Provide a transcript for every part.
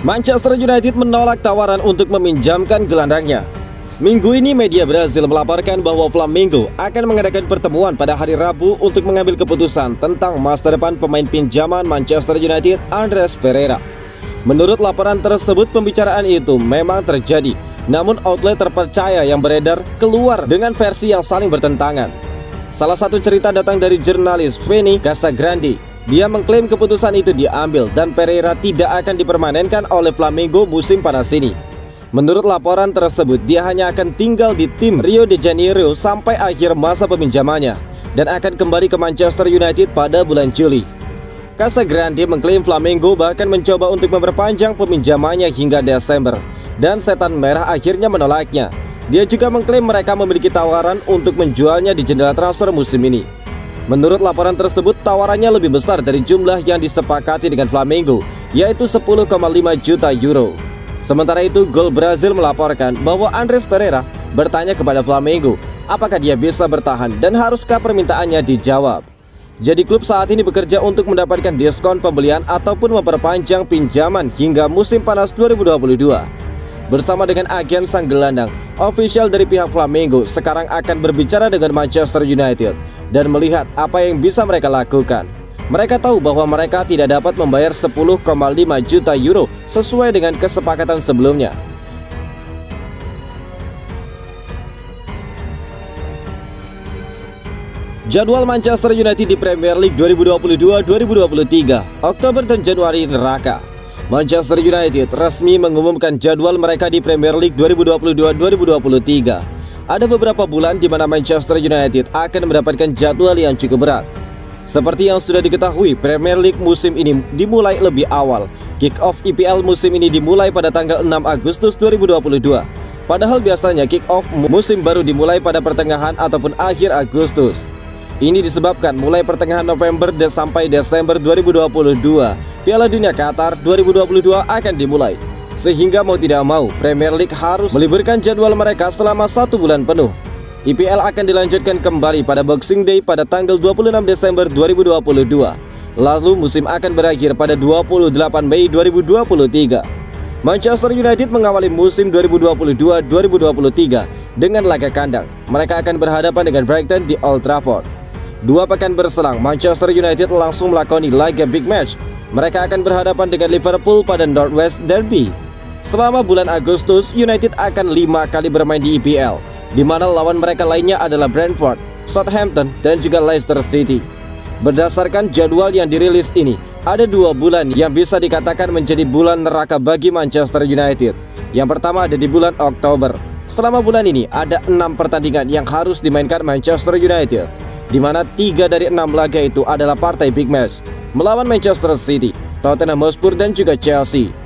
Manchester United menolak tawaran untuk meminjamkan gelandangnya. Minggu ini media Brasil melaporkan bahwa Flamengo akan mengadakan pertemuan pada hari Rabu untuk mengambil keputusan tentang masa depan pemain pinjaman Manchester United Andreas Pereira. Menurut laporan tersebut, pembicaraan itu memang terjadi, namun outlet terpercaya yang beredar keluar dengan versi yang saling bertentangan. Salah satu cerita datang dari jurnalis Vini Casagrande. Dia mengklaim keputusan itu diambil dan Pereira tidak akan dipermanenkan oleh Flamengo musim panas ini. Menurut laporan tersebut, dia hanya akan tinggal di tim Rio de Janeiro sampai akhir masa peminjamannya dan akan kembali ke Manchester United pada bulan Juli. Casagrande mengklaim Flamengo bahkan mencoba untuk memperpanjang peminjamannya hingga Desember, dan Setan Merah akhirnya menolaknya. Dia juga mengklaim mereka memiliki tawaran untuk menjualnya di jendela transfer musim ini. Menurut laporan tersebut, tawarannya lebih besar dari jumlah yang disepakati dengan Flamengo, yaitu 10,5 juta euro. Sementara itu, Gol Brazil melaporkan bahwa Andreas Pereira bertanya kepada Flamengo apakah dia bisa bertahan dan haruskah permintaannya dijawab. Jadi klub saat ini bekerja untuk mendapatkan diskon pembelian ataupun memperpanjang pinjaman hingga musim panas 2022. Bersama dengan agen sang gelandang, ofisial dari pihak Flamengo sekarang akan berbicara dengan Manchester United dan melihat apa yang bisa mereka lakukan. Mereka tahu bahwa mereka tidak dapat membayar 10,5 juta euro sesuai dengan kesepakatan sebelumnya. Jadwal Manchester United di Premier League 2022-2023, Oktober dan Januari neraka. Manchester United resmi mengumumkan jadwal mereka di Premier League 2022-2023. Ada beberapa bulan di mana Manchester United akan mendapatkan jadwal yang cukup berat. Seperti yang sudah diketahui, Premier League musim ini dimulai lebih awal. Kick-off IPL musim ini dimulai pada tanggal 6 Agustus 2022. Padahal biasanya kick-off musim baru dimulai pada pertengahan ataupun akhir Agustus. Ini disebabkan mulai pertengahan November sampai Desember 2022, Piala Dunia Qatar 2022 akan dimulai. Sehingga mau tidak mau, Premier League harus meliburkan jadwal mereka selama 1 bulan penuh. IPL akan dilanjutkan kembali pada Boxing Day pada tanggal 26 Desember 2022. Lalu musim akan berakhir pada 28 Mei 2023. Manchester United mengawali musim 2022-2023 dengan laga kandang. Mereka akan berhadapan dengan Brighton di Old Trafford. 2 pekan berselang, Manchester United langsung melakoni laga big match. Mereka akan berhadapan dengan Liverpool pada Northwest Derby. Selama bulan Agustus, United akan 5 kali bermain di IPL, di mana lawan mereka lainnya adalah Brentford, Southampton, dan juga Leicester City. Berdasarkan jadwal yang dirilis ini, ada 2 bulan yang bisa dikatakan menjadi bulan neraka bagi Manchester United. Yang pertama ada di bulan Oktober. Selama bulan ini ada 6 pertandingan yang harus dimainkan Manchester United, di mana 3 dari 6 laga itu adalah partai big match melawan Manchester City, Tottenham Hotspur, dan juga Chelsea.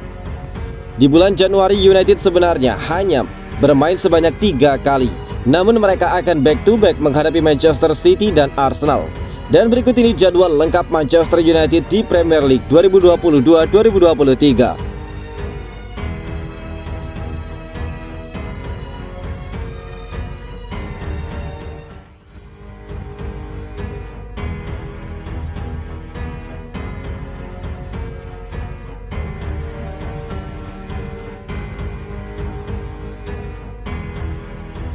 Di bulan Januari, United sebenarnya hanya bermain sebanyak 3 kali, namun mereka akan back to back menghadapi Manchester City dan Arsenal. Dan berikut ini jadwal lengkap Manchester United di Premier League 2022-2023.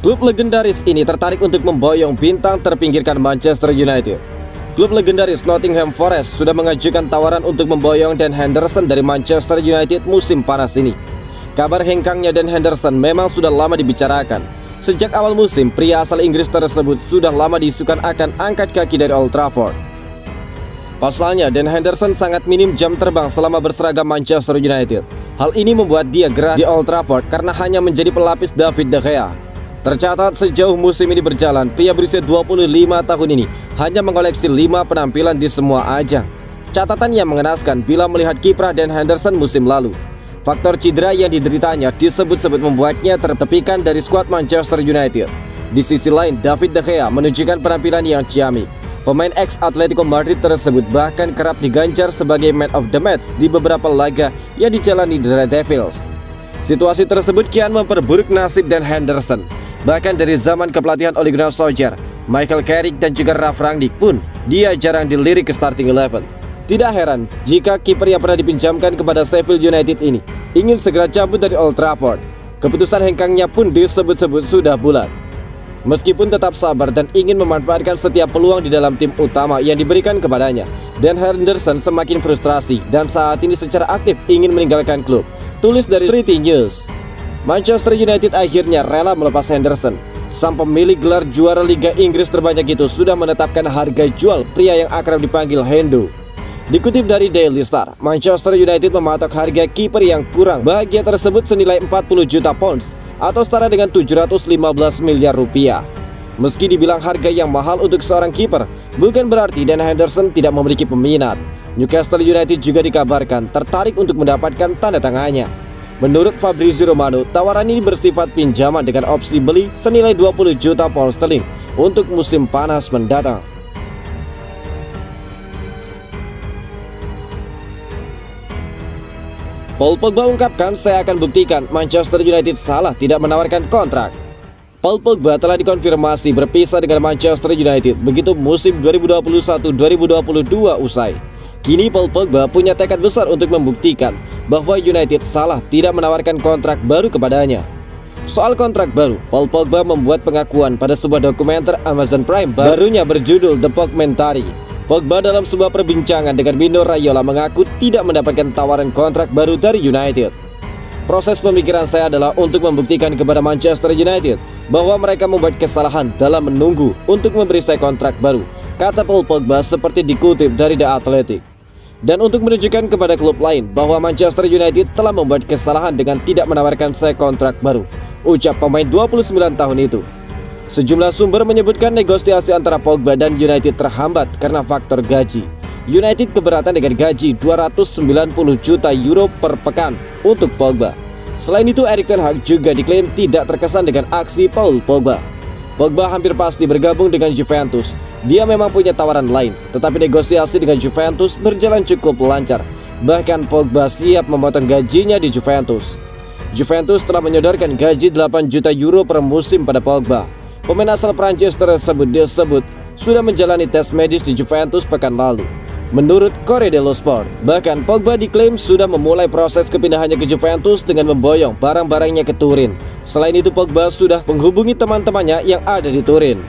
Klub legendaris ini tertarik untuk memboyong bintang terpinggirkan Manchester United. Klub legendaris Nottingham Forest sudah mengajukan tawaran untuk memboyong Dan Henderson dari Manchester United musim panas ini. Kabar hengkangnya Dan Henderson memang sudah lama dibicarakan. Sejak awal musim, pria asal Inggris tersebut sudah lama diisukan akan angkat kaki dari Old Trafford. Pasalnya, Dan Henderson sangat minim jam terbang selama berseragam Manchester United. Hal ini membuat dia gerah di Old Trafford karena hanya menjadi pelapis David De Gea. Tercatat sejauh musim ini berjalan, pria berusia 25 tahun ini hanya mengoleksi 5 penampilan di semua ajang. Catatan yang mengenaskan bila melihat kiprah Dan Henderson musim lalu. Faktor cedera yang dideritanya disebut-sebut membuatnya tertepikan dari skuad Manchester United. Di sisi lain, David De Gea menunjukkan penampilan yang ciamik. Pemain ex Atletico Madrid tersebut bahkan kerap diganjar sebagai man of the match di beberapa laga yang dijalani The Red Devils. Situasi tersebut kian memperburuk nasib Dan Henderson. Bahkan dari zaman kepelatihan Ole Gunnar Solskjaer, Michael Carrick dan juga Ralf Rangnick pun dia jarang dilirik ke starting 11. Tidak heran jika kiper yang pernah dipinjamkan kepada Sheffield United ini ingin segera cabut dari Old Trafford. Keputusan hengkangnya pun disebut-sebut sudah bulat. Meskipun tetap sabar dan ingin memanfaatkan setiap peluang di dalam tim utama yang diberikan kepadanya, Dan Henderson semakin frustrasi dan saat ini secara aktif ingin meninggalkan klub. Tulis dari Street News. Manchester United akhirnya rela melepas Henderson. Sang pemilik gelar juara Liga Inggris terbanyak itu sudah menetapkan harga jual pria yang akrab dipanggil Hendo. Dikutip dari Daily Star, Manchester United mematok harga kiper yang kurang bahagia tersebut senilai 40 juta pounds atau setara dengan 715 miliar rupiah. Meski dibilang harga yang mahal untuk seorang kiper, bukan berarti Dan Henderson tidak memiliki peminat. Newcastle United juga dikabarkan tertarik untuk mendapatkan tanda tangannya. Menurut Fabrizio Romano, tawaran ini bersifat pinjaman dengan opsi beli senilai 20 juta pound sterling untuk musim panas mendatang. Paul Pogba ungkapkan, "Saya akan buktikan Manchester United salah tidak menawarkan kontrak." Paul Pogba telah dikonfirmasi berpisah dengan Manchester United begitu musim 2021-2022 usai. Kini Paul Pogba punya tekad besar untuk membuktikan bahwa United salah tidak menawarkan kontrak baru kepadanya. Soal kontrak baru, Paul Pogba membuat pengakuan pada sebuah dokumenter Amazon Prime barunya berjudul The Pogmentary. Pogba dalam sebuah perbincangan dengan Mino Raiola mengaku tidak mendapatkan tawaran kontrak baru dari United. "Proses pemikiran saya adalah untuk membuktikan kepada Manchester United bahwa mereka membuat kesalahan dalam menunggu untuk memberi saya kontrak baru," kata Paul Pogba seperti dikutip dari The Athletic. Dan untuk menunjukkan kepada klub lain bahwa Manchester United telah membuat kesalahan dengan tidak menawarkan saya kontrak baru, ucap pemain 29 tahun itu. Sejumlah sumber menyebutkan negosiasi antara Pogba dan United terhambat karena faktor gaji. United keberatan dengan gaji 290 juta euro per pekan untuk Pogba. Selain itu, Erik ten Hag juga diklaim tidak terkesan dengan aksi Paul Pogba. Pogba hampir pasti bergabung dengan Juventus. Dia memang punya tawaran lain, tetapi negosiasi dengan Juventus berjalan cukup lancar. Bahkan Pogba siap memotong gajinya di Juventus. Juventus telah menyodorkan gaji 8 juta euro per musim pada Pogba. Pemain asal Prancis tersebut disebut sudah menjalani tes medis di Juventus pekan lalu. Menurut Corriere dello Sport, bahkan Pogba diklaim sudah memulai proses kepindahannya ke Juventus dengan memboyong barang-barangnya ke Turin. Selain itu, Pogba sudah menghubungi teman-temannya yang ada di Turin.